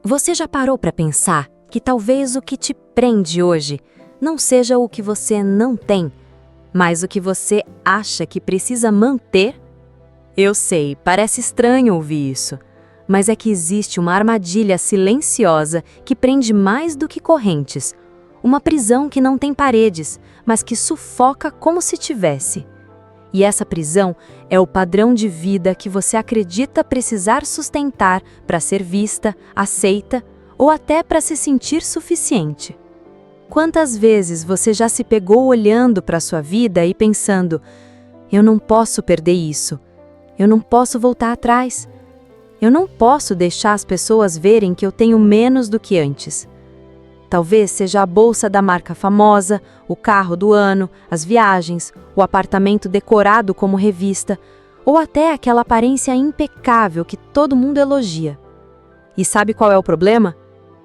Você já parou para pensar que talvez o que te prende hoje não seja o que você não tem, mas o que você acha que precisa manter? Eu sei, parece estranho ouvir isso, mas é que existe uma armadilha silenciosa que prende mais do que correntes. Uma prisão que não tem paredes, mas que sufoca como se tivesse. E essa prisão é o padrão de vida que você acredita precisar sustentar para ser vista, aceita ou até para se sentir suficiente. Quantas vezes você já se pegou olhando para a sua vida e pensando: eu não posso perder isso, eu não posso voltar atrás, eu não posso deixar as pessoas verem que eu tenho menos do que antes. Talvez seja a bolsa da marca famosa, o carro do ano, as viagens, o apartamento decorado como revista, ou até aquela aparência impecável que todo mundo elogia. E sabe qual é o problema?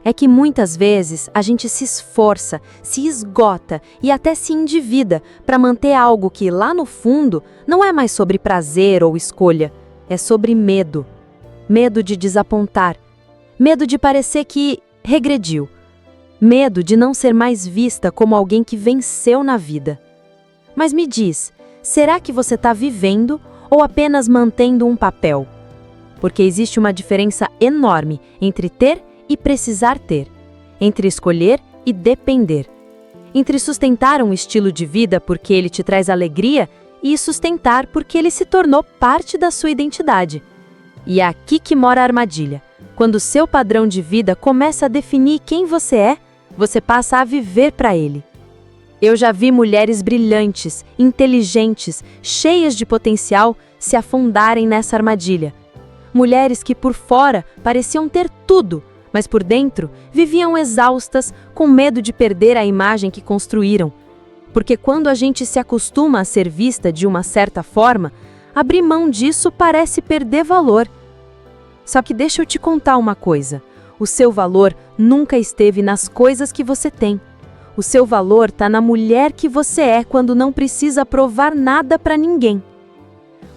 É que muitas vezes a gente se esforça, se esgota e até se endivida para manter algo que, lá no fundo, não é mais sobre prazer ou escolha, é sobre medo. Medo de desapontar, medo de parecer que regrediu, medo de não ser mais vista como alguém que venceu na vida. Mas me diz, será que você está vivendo ou apenas mantendo um papel? Porque existe uma diferença enorme entre ter e precisar ter, entre escolher e depender, entre sustentar um estilo de vida porque ele te traz alegria e sustentar porque ele se tornou parte da sua identidade. E é aqui que mora a armadilha. Quando o seu padrão de vida começa a definir quem você é, você passa a viver para ele. Eu já vi mulheres brilhantes, inteligentes, cheias de potencial se afundarem nessa armadilha. Mulheres que por fora pareciam ter tudo, mas por dentro viviam exaustas, com medo de perder a imagem que construíram. Porque quando a gente se acostuma a ser vista de uma certa forma, abrir mão disso parece perder valor. Só que deixa eu te contar uma coisa. O seu valor nunca esteve nas coisas que você tem. O seu valor está na mulher que você é quando não precisa provar nada para ninguém.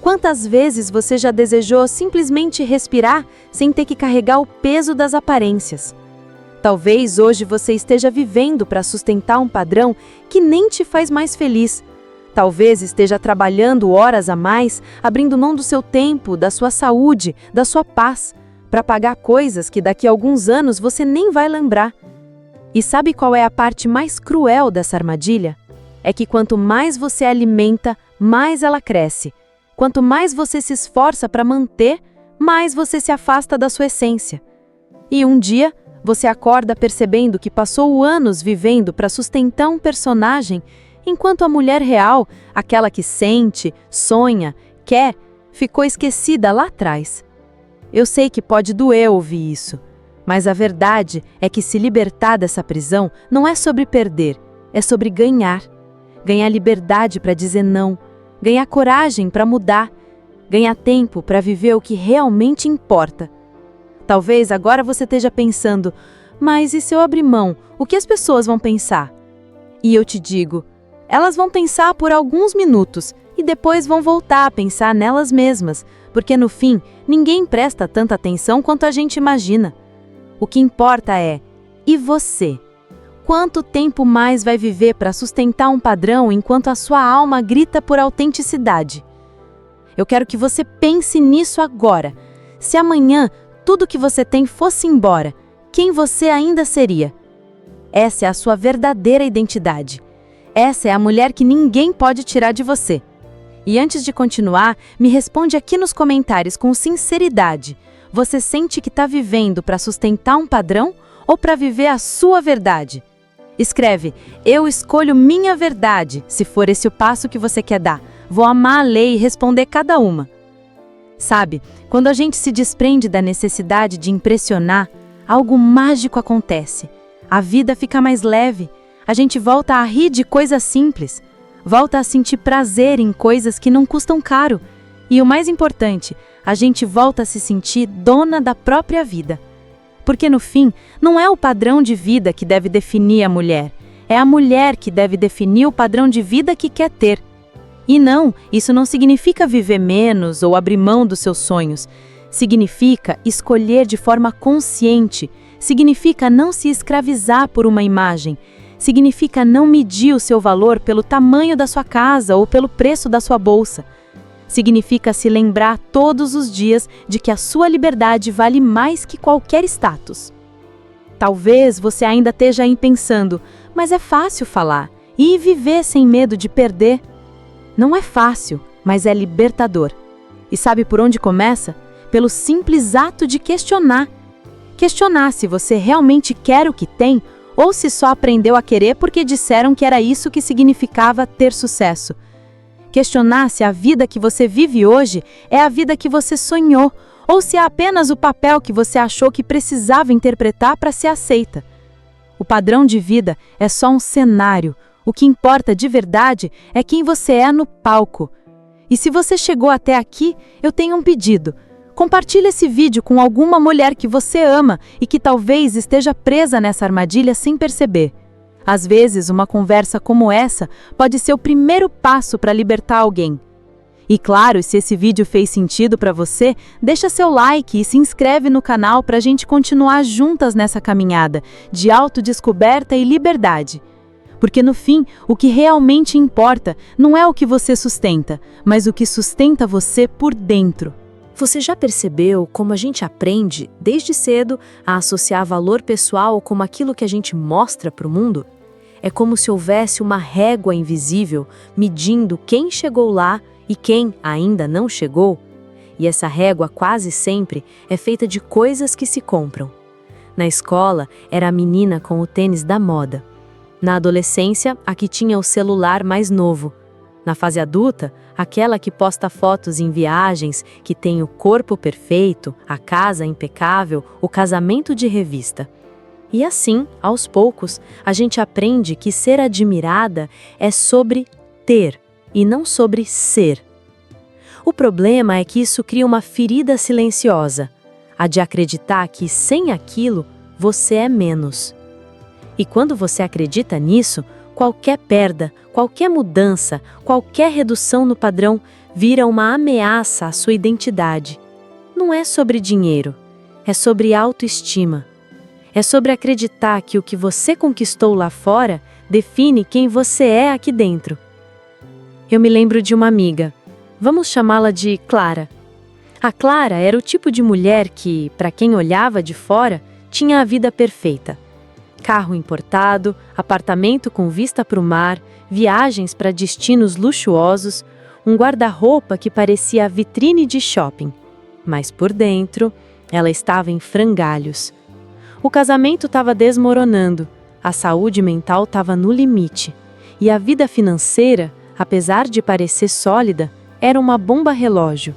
Quantas vezes você já desejou simplesmente respirar sem ter que carregar o peso das aparências? Talvez hoje você esteja vivendo para sustentar um padrão que nem te faz mais feliz. Talvez esteja trabalhando horas a mais, abrindo mão do seu tempo, da sua saúde, da sua paz, para pagar coisas que daqui a alguns anos você nem vai lembrar. E sabe qual é a parte mais cruel dessa armadilha? É que quanto mais você alimenta, mais ela cresce. Quanto mais você se esforça para manter, mais você se afasta da sua essência. E um dia, você acorda percebendo que passou anos vivendo para sustentar um personagem, enquanto a mulher real, aquela que sente, sonha, quer, ficou esquecida lá atrás. Eu sei que pode doer ouvir isso, mas a verdade é que se libertar dessa prisão não é sobre perder, é sobre ganhar. Ganhar liberdade para dizer não, ganhar coragem para mudar, ganhar tempo para viver o que realmente importa. Talvez agora você esteja pensando, mas e se eu abrir mão, o que as pessoas vão pensar? E eu te digo, elas vão pensar por alguns minutos e depois vão voltar a pensar nelas mesmas, porque no fim, ninguém presta tanta atenção quanto a gente imagina. O que importa é, e você? Quanto tempo mais vai viver para sustentar um padrão enquanto a sua alma grita por autenticidade? Eu quero que você pense nisso agora. Se amanhã tudo que você tem fosse embora, quem você ainda seria? Essa é a sua verdadeira identidade. Essa é a mulher que ninguém pode tirar de você. E antes de continuar, me responde aqui nos comentários com sinceridade. Você sente que está vivendo para sustentar um padrão ou para viver a sua verdade? Escreve, eu escolho minha verdade, se for esse o passo que você quer dar. Vou amar a lei e responder cada uma. Sabe, quando a gente se desprende da necessidade de impressionar, algo mágico acontece. A vida fica mais leve, a gente volta a rir de coisas simples, volta a sentir prazer em coisas que não custam caro. E o mais importante, a gente volta a se sentir dona da própria vida. Porque no fim, não é o padrão de vida que deve definir a mulher, é a mulher que deve definir o padrão de vida que quer ter. E não, isso não significa viver menos ou abrir mão dos seus sonhos. Significa escolher de forma consciente significa não se escravizar por uma imagem, significa não medir o seu valor pelo tamanho da sua casa ou pelo preço da sua bolsa. Significa se lembrar todos os dias de que a sua liberdade vale mais que qualquer status. Talvez você ainda esteja aí pensando, mas é fácil falar e viver sem medo de perder. Não é fácil, mas é libertador. E sabe por onde começa? Pelo simples ato de questionar. Questionar se você realmente quer o que tem ou se só aprendeu a querer porque disseram que era isso que significava ter sucesso. Questionar se a vida que você vive hoje é a vida que você sonhou ou se é apenas o papel que você achou que precisava interpretar para ser aceita. O padrão de vida é só um cenário. O que importa de verdade é quem você é no palco. E se você chegou até aqui, eu tenho um pedido. Compartilhe esse vídeo com alguma mulher que você ama e que talvez esteja presa nessa armadilha sem perceber. Às vezes, uma conversa como essa pode ser o primeiro passo para libertar alguém. E claro, se esse vídeo fez sentido para você, deixa seu like e se inscreve no canal para a gente continuar juntas nessa caminhada de autodescoberta e liberdade. Porque no fim, o que realmente importa não é o que você sustenta, mas o que sustenta você por dentro. Você já percebeu como a gente aprende, desde cedo, a associar valor pessoal como aquilo que a gente mostra para o mundo? É como se houvesse uma régua invisível medindo quem chegou lá e quem ainda não chegou. E essa régua quase sempre é feita de coisas que se compram. Na escola, era a menina com o tênis da moda. Na adolescência, a que tinha o celular mais novo. Na fase adulta, aquela que posta fotos em viagens, que tem o corpo perfeito, a casa impecável, o casamento de revista. E assim, aos poucos, a gente aprende que ser admirada é sobre ter e não sobre ser. O problema é que isso cria uma ferida silenciosa, a de acreditar que sem aquilo você é menos. E quando você acredita nisso, qualquer perda, qualquer mudança, qualquer redução no padrão vira uma ameaça à sua identidade. Não é sobre dinheiro, é sobre autoestima. É sobre acreditar que o que você conquistou lá fora define quem você é aqui dentro. Eu me lembro de uma amiga, vamos chamá-la de Clara. A Clara era o tipo de mulher que, para quem olhava de fora, tinha a vida perfeita. Carro importado, apartamento com vista para o mar, viagens para destinos luxuosos, um guarda-roupa que parecia a vitrine de shopping. Mas por dentro, ela estava em frangalhos. O casamento estava desmoronando, a saúde mental estava no limite, e a vida financeira, apesar de parecer sólida, era uma bomba relógio.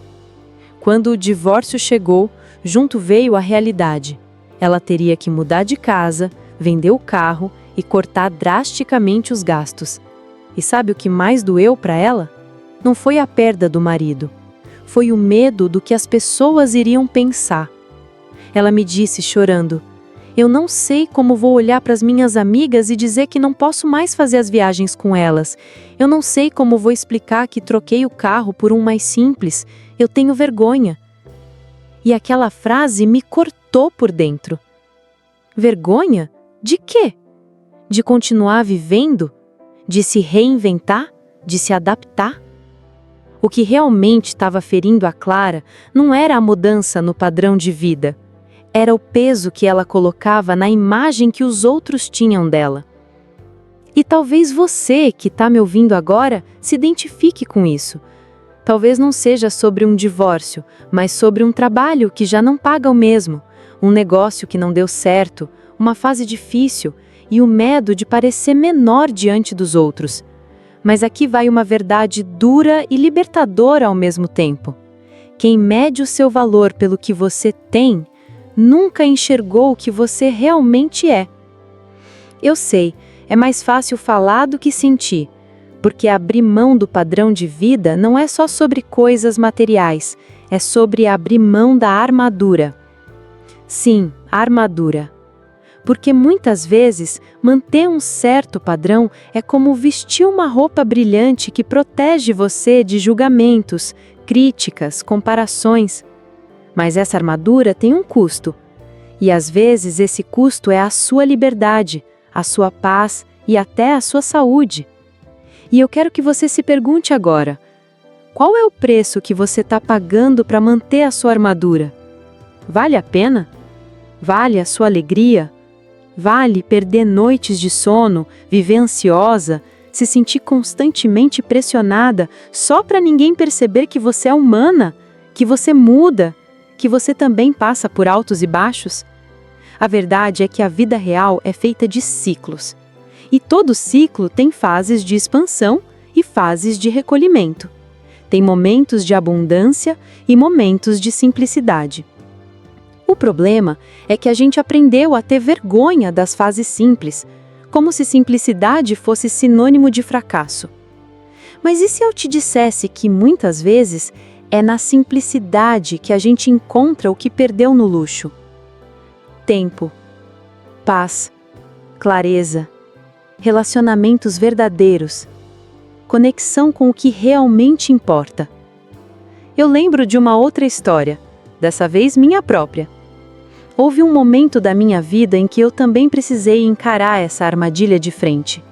Quando o divórcio chegou, junto veio a realidade. Ela teria que mudar de casa, vender o carro e cortar drasticamente os gastos. E sabe o que mais doeu para ela? Não foi a perda do marido. Foi o medo do que as pessoas iriam pensar. Ela me disse, chorando, eu não sei como vou olhar para as minhas amigas e dizer que não posso mais fazer as viagens com elas. Eu não sei como vou explicar que troquei o carro por um mais simples. Eu tenho vergonha. E aquela frase me cortou por dentro. Vergonha? De quê? De continuar vivendo? De se reinventar? De se adaptar? O que realmente estava ferindo a Clara não era a mudança no padrão de vida. Era o peso que ela colocava na imagem que os outros tinham dela. E talvez você, que está me ouvindo agora, se identifique com isso. Talvez não seja sobre um divórcio, mas sobre um trabalho que já não paga o mesmo, um negócio que não deu certo, uma fase difícil e o medo de parecer menor diante dos outros. Mas aqui vai uma verdade dura e libertadora ao mesmo tempo. Quem mede o seu valor pelo que você tem, nunca enxergou o que você realmente é. Eu sei, é mais fácil falar do que sentir, porque abrir mão do padrão de vida não é só sobre coisas materiais, é sobre abrir mão da armadura. Sim, armadura. Porque muitas vezes, manter um certo padrão é como vestir uma roupa brilhante que protege você de julgamentos, críticas, comparações. Mas essa armadura tem um custo. E às vezes esse custo é a sua liberdade, a sua paz e até a sua saúde. E eu quero que você se pergunte agora: qual é o preço que você está pagando para manter a sua armadura? Vale a pena? Vale a sua alegria? Vale perder noites de sono, viver ansiosa, se sentir constantemente pressionada só para ninguém perceber que você é humana, que você muda, que você também passa por altos e baixos? A verdade é que a vida real é feita de ciclos. E todo ciclo tem fases de expansão e fases de recolhimento. Tem momentos de abundância e momentos de simplicidade. O problema é que a gente aprendeu a ter vergonha das fases simples, como se simplicidade fosse sinônimo de fracasso. Mas e se eu te dissesse que muitas vezes é na simplicidade que a gente encontra o que perdeu no luxo? Tempo, paz, clareza, relacionamentos verdadeiros, conexão com o que realmente importa. Eu lembro de uma outra história, dessa vez minha própria. Houve um momento da minha vida em que eu também precisei encarar essa armadilha de frente.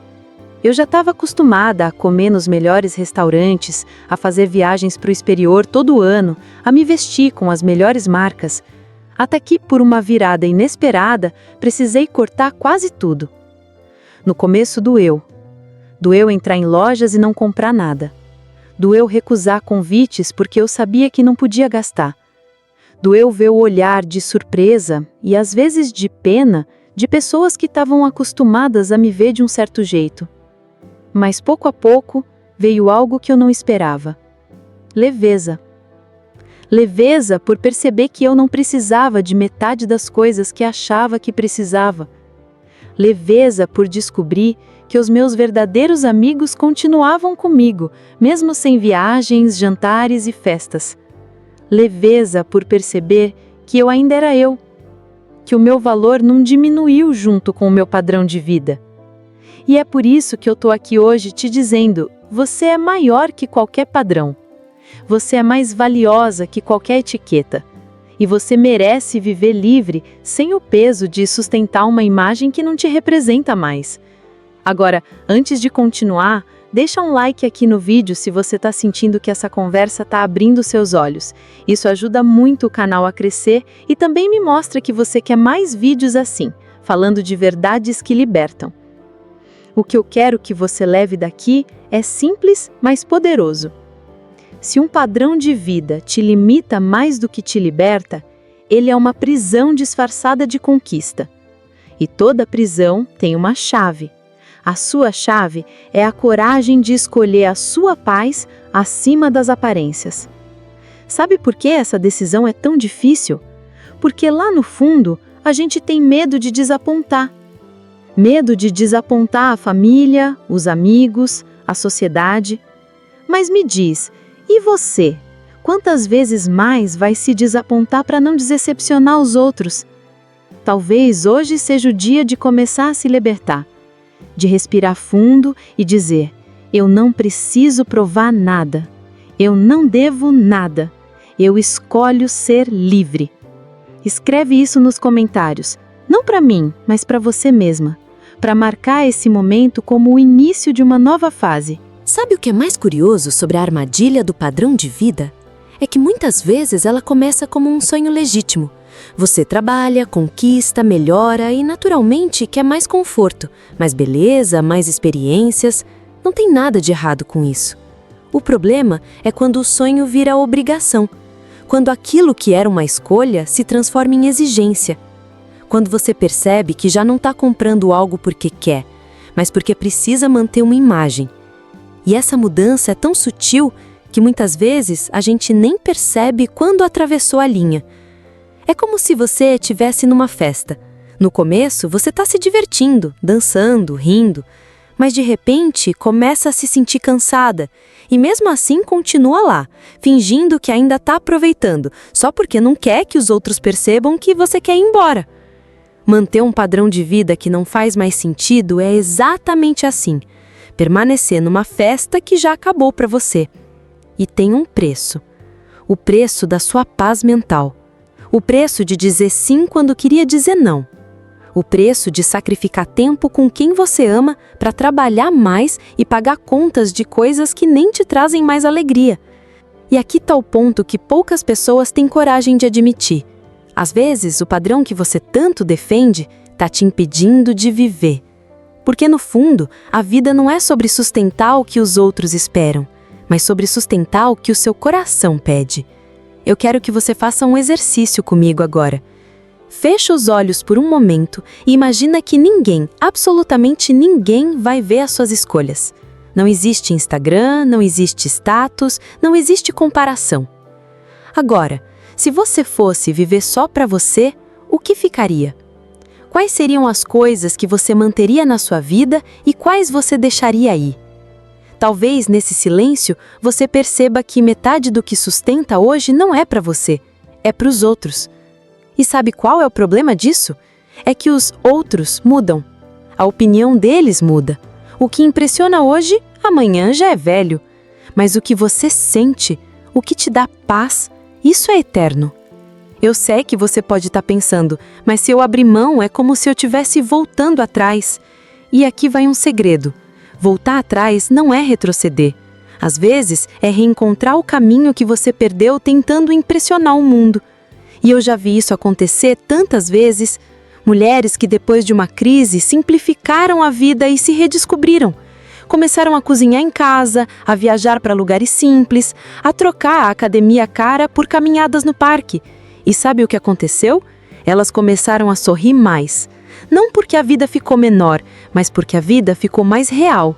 Eu já estava acostumada a comer nos melhores restaurantes, a fazer viagens para o exterior todo ano, a me vestir com as melhores marcas, até que, por uma virada inesperada, precisei cortar quase tudo. No começo doeu. Doeu entrar em lojas e não comprar nada. Doeu recusar convites porque eu sabia que não podia gastar. Doeu ver o olhar de surpresa e às vezes de pena de pessoas que estavam acostumadas a me ver de um certo jeito. Mas pouco a pouco veio algo que eu não esperava. Leveza. Leveza por perceber que eu não precisava de metade das coisas que achava que precisava. Leveza por descobrir que os meus verdadeiros amigos continuavam comigo, mesmo sem viagens, jantares e festas. Leveza por perceber que eu ainda era eu, que o meu valor não diminuiu junto com o meu padrão de vida. E é por isso que eu estou aqui hoje te dizendo: você é maior que qualquer padrão. Você é mais valiosa que qualquer etiqueta. E você merece viver livre, sem o peso de sustentar uma imagem que não te representa mais. Agora, antes de continuar, deixa um like aqui no vídeo se você está sentindo que essa conversa está abrindo seus olhos. Isso ajuda muito o canal a crescer e também me mostra que você quer mais vídeos assim, falando de verdades que libertam. O que eu quero que você leve daqui é simples, mas poderoso. Se um padrão de vida te limita mais do que te liberta, ele é uma prisão disfarçada de conquista. E toda prisão tem uma chave. A sua chave é a coragem de escolher a sua paz acima das aparências. Sabe por que essa decisão é tão difícil? Porque lá no fundo, a gente tem medo de desapontar. Medo de desapontar a família, os amigos, a sociedade. Mas me diz, e você? Quantas vezes mais vai se desapontar para não decepcionar os outros? Talvez hoje seja o dia de começar a se libertar. De respirar fundo e dizer: eu não preciso provar nada. Eu não devo nada. Eu escolho ser livre. Escreve isso nos comentários. Não para mim, mas para você mesma. Para marcar esse momento como o início de uma nova fase. Sabe o que é mais curioso sobre a armadilha do padrão de vida? É que muitas vezes ela começa como um sonho legítimo. Você trabalha, conquista, melhora e naturalmente quer mais conforto, mais beleza, mais experiências. Não tem nada de errado com isso. O problema é quando o sonho vira obrigação. Quando aquilo que era uma escolha se transforma em exigência. Quando você percebe que já não está comprando algo porque quer, mas porque precisa manter uma imagem. E essa mudança é tão sutil que muitas vezes a gente nem percebe quando atravessou a linha. É como se você estivesse numa festa. No começo, você está se divertindo, dançando, rindo, mas de repente começa a se sentir cansada e mesmo assim continua lá, fingindo que ainda está aproveitando, só porque não quer que os outros percebam que você quer ir embora. Manter um padrão de vida que não faz mais sentido é exatamente assim. Permanecer numa festa que já acabou para você. E tem um preço. O preço da sua paz mental. O preço de dizer sim quando queria dizer não. O preço de sacrificar tempo com quem você ama para trabalhar mais e pagar contas de coisas que nem te trazem mais alegria. E aqui está o ponto que poucas pessoas têm coragem de admitir. Às vezes, o padrão que você tanto defende está te impedindo de viver. Porque, no fundo, a vida não é sobre sustentar o que os outros esperam, mas sobre sustentar o que o seu coração pede. Eu quero que você faça um exercício comigo agora. Fecha os olhos por um momento e imagina que ninguém, absolutamente ninguém, vai ver as suas escolhas. Não existe Instagram, não existe status, não existe comparação. Agora, se você fosse viver só para você, o que ficaria? Quais seriam as coisas que você manteria na sua vida e quais você deixaria aí? Talvez nesse silêncio você perceba que metade do que sustenta hoje não é para você, é para os outros. E sabe qual é o problema disso? É que os outros mudam. A opinião deles muda. O que impressiona hoje, amanhã já é velho. Mas o que você sente, o que te dá paz, isso é eterno. Eu sei que você pode estar pensando, mas se eu abrir mão é como se eu estivesse voltando atrás. E aqui vai um segredo. Voltar atrás não é retroceder. Às vezes, é reencontrar o caminho que você perdeu tentando impressionar o mundo. E eu já vi isso acontecer tantas vezes. Mulheres que depois de uma crise simplificaram a vida e se redescobriram. Começaram a cozinhar em casa, a viajar para lugares simples, a trocar a academia cara por caminhadas no parque. E sabe o que aconteceu? Elas começaram a sorrir mais. Não porque a vida ficou menor, mas porque a vida ficou mais real.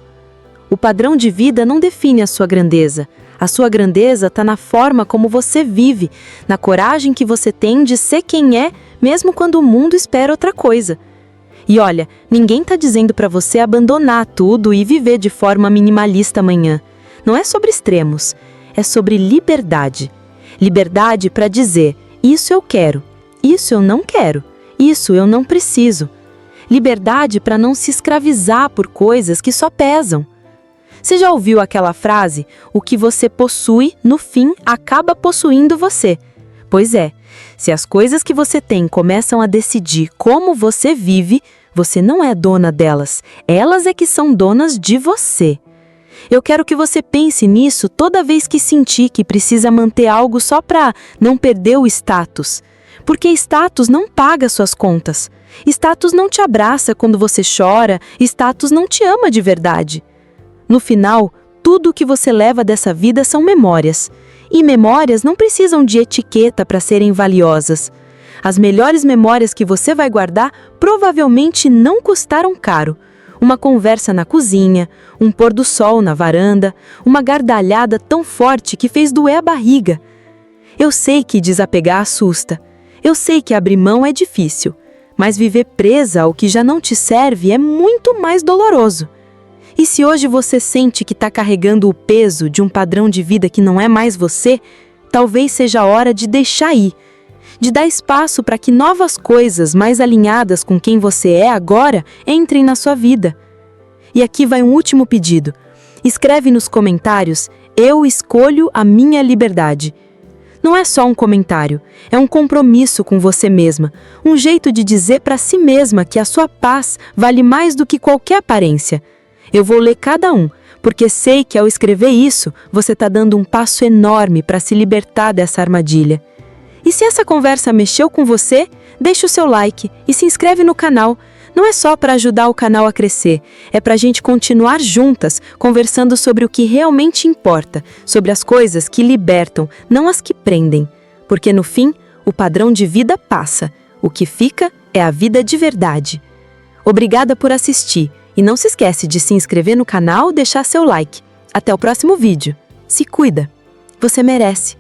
O padrão de vida não define a sua grandeza. A sua grandeza está na forma como você vive, na coragem que você tem de ser quem é, mesmo quando o mundo espera outra coisa. E olha, ninguém está dizendo para você abandonar tudo e viver de forma minimalista amanhã. Não é sobre extremos, é sobre liberdade. Liberdade para dizer, isso eu quero, isso eu não quero, isso eu não preciso. Liberdade para não se escravizar por coisas que só pesam. Você já ouviu aquela frase, o que você possui, no fim, acaba possuindo você? Pois é, se as coisas que você tem começam a decidir como você vive, você não é dona delas, elas é que são donas de você. Eu quero que você pense nisso toda vez que sentir que precisa manter algo só para não perder o status. Porque status não paga suas contas. Status não te abraça quando você chora, status não te ama de verdade. No final, tudo o que você leva dessa vida são memórias. E memórias não precisam de etiqueta para serem valiosas. As melhores memórias que você vai guardar provavelmente não custaram caro. Uma conversa na cozinha, um pôr do sol na varanda, uma gargalhada tão forte que fez doer a barriga. Eu sei que desapegar assusta. Eu sei que abrir mão é difícil. Mas viver presa ao que já não te serve é muito mais doloroso. E se hoje você sente que está carregando o peso de um padrão de vida que não é mais você, talvez seja a hora de deixar ir. De dar espaço para que novas coisas mais alinhadas com quem você é agora entrem na sua vida. E aqui vai um último pedido. Escreve nos comentários, eu escolho a minha liberdade. Não é só um comentário, é um compromisso com você mesma, um jeito de dizer para si mesma que a sua paz vale mais do que qualquer aparência. Eu vou ler cada um, porque sei que ao escrever isso, você está dando um passo enorme para se libertar dessa armadilha. E se essa conversa mexeu com você, deixa o seu like e se inscreve no canal. Não é só para ajudar o canal a crescer, é para a gente continuar juntas, conversando sobre o que realmente importa, sobre as coisas que libertam, não as que prendem. Porque no fim, o padrão de vida passa, o que fica é a vida de verdade. Obrigada por assistir e não se esquece de se inscrever no canal e deixar seu like. Até o próximo vídeo. Se cuida, você merece.